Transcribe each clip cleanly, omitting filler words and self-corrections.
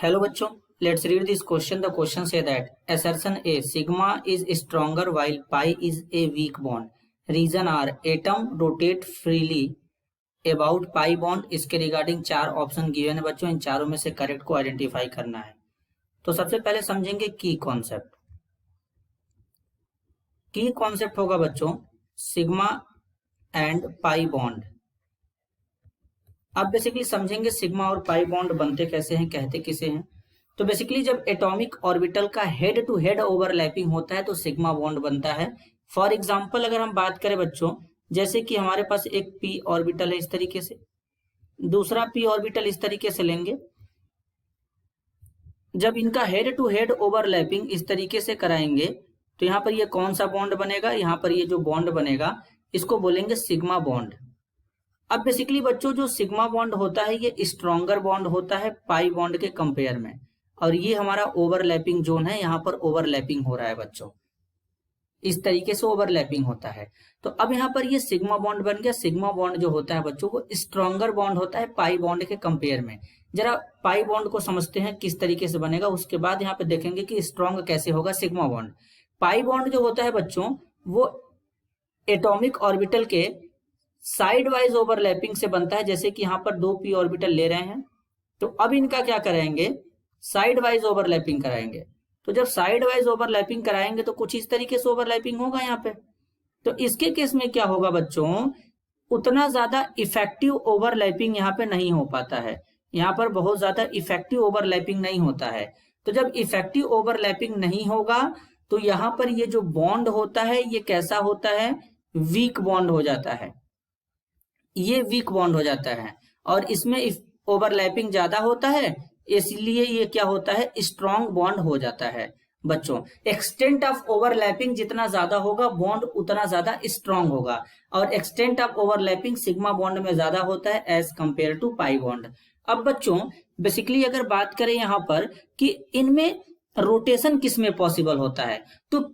Hello बच्चों, let's read this question. The question say that assertion A sigma is stronger while pi is a weak bond. Reason are atom rotate freely about pi bond. इसके regarding चार option given है बच्चों. इन चारों में से correct को identify करना है. तो सबसे पहले समझेंगे की कॉन्सेप्ट. की कॉन्सेप्ट होगा बच्चों सिग्मा एंड पाई बॉन्ड. अब बेसिकली समझेंगे सिग्मा और पाई बॉन्ड बनते कैसे हैं, कहते किसे हैं. तो बेसिकली जब एटॉमिक ऑर्बिटल का हेड टू हेड ओवरलैपिंग होता है तो सिग्मा बॉन्ड बनता है. फॉर एग्जांपल अगर हम बात करें बच्चों, जैसे कि हमारे पास एक पी ऑर्बिटल है इस तरीके से, दूसरा पी ऑर्बिटल इस तरीके से लेंगे. जब इनका हेड टू हेड ओवरलैपिंग इस तरीके से कराएंगे तो यहाँ पर ये कौन सा बॉन्ड बनेगा, यहाँ पर ये जो बॉन्ड बनेगा इसको बोलेंगे सिग्मा बॉन्ड. अब बेसिकली बच्चों जो सिग्मा बॉन्ड होता है ये स्ट्रॉन्गर बॉन्ड होता है पाई बॉन्ड के कंपेयर में, और ये हमारा ओवरलैपिंग जोन है, यहाँ पर ओवरलैपिंग हो रहा है बच्चों, इस तरीके से ओवरलैपिंग होता है. तो अब यहाँ पर ये सिग्मा बॉन्ड बन गया. सिग्मा बॉन्ड जो होता है बच्चों वो स्ट्रॉन्गर बॉन्ड होता है पाई बॉन्ड के कंपेयर में. जरा पाई बॉन्ड को समझते हैं किस तरीके से बनेगा, उसके बाद यहाँ पे देखेंगे कि स्ट्रॉन्ग कैसे होगा सिग्मा बॉन्ड. पाई बॉन्ड जो होता है बच्चों वो एटॉमिक ऑर्बिटल के साइड वाइज ओवरलैपिंग से बनता है. जैसे कि यहाँ पर दो पी ऑर्बिटल ले रहे हैं तो अब इनका क्या कराएंगे, साइड वाइज ओवरलैपिंग कराएंगे. तो जब साइड वाइज ओवरलैपिंग कराएंगे तो कुछ इस तरीके से ओवरलैपिंग होगा यहाँ पे. तो इसके केस में क्या होगा बच्चों, उतना ज्यादा इफेक्टिव ओवरलैपिंग यहाँ पे नहीं हो पाता है. यहाँ पर बहुत ज्यादा इफेक्टिव ओवरलैपिंग नहीं होता है. तो जब इफेक्टिव ओवरलैपिंग नहीं होगा तो यहाँ पर ये जो बॉन्ड होता है ये कैसा होता है, वीक बॉन्ड हो जाता है. ये वीक बॉन्ड हो जाता है और इसमें ओवरलैपिंग ज्यादा होता है, इसलिए ये क्या होता है, स्ट्रॉन्ग बॉन्ड हो जाता है. बच्चों एक्सटेंट ऑफ ओवरलैपिंग जितना ज्यादा होगा बॉन्ड उतना ज्यादा स्ट्रॉन्ग होगा, और extent of overlapping sigma bond में ज्यादा होता है as compare to pi bond. अब बच्चों बेसिकली अगर बात करें यहाँ पर कि इनमें रोटेशन किस में पॉसिबल होता है, तो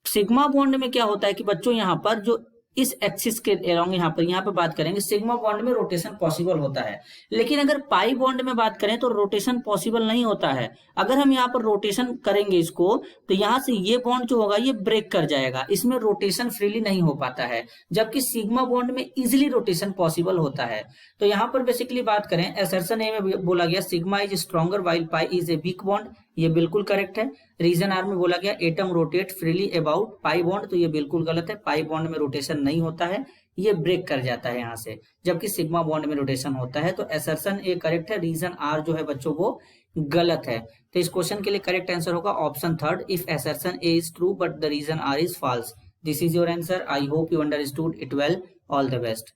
सिग्मा बॉन्ड में क्या होता है कि बच्चों यहाँ पर जो इस एक्सिस के अलोंग यहाँ पर बात करेंगे सिग्मा बॉन्ड में रोटेशन पॉसिबल होता है. लेकिन अगर पाई बॉन्ड में बात करें तो रोटेशन पॉसिबल नहीं होता है. अगर हम यहाँ पर रोटेशन करेंगे इसको तो यहाँ से ये बॉन्ड जो होगा ये ब्रेक कर जाएगा, इसमें रोटेशन फ्रीली नहीं हो पाता है, जबकि सिग्मा बॉन्ड में इजिली रोटेशन पॉसिबल होता है. तो यहाँ पर बेसिकली बात करें असर्शन ए में बोला गया sigma is stronger while pi is a weak bond, ये बिल्कुल करेक्ट है. रीजन आर में बोला गया atom rotate freely about pi bond, तो ये बिल्कुल गलत है. पाई बॉन्ड में रोटेशन नहीं होता है, ये ब्रेक कर जाता है यहाँ से, जबकि सिग्मा बॉन्ड में रोटेशन होता है. तो असर्शन ए करेक्ट है, रीजन आर जो है बच्चों वो गलत है. तो इस क्वेश्चन के लिए करेक्ट आंसर होगा option third, if assertion A is true but the reason R is false. This is your answer. I hope you understood it well. All the best.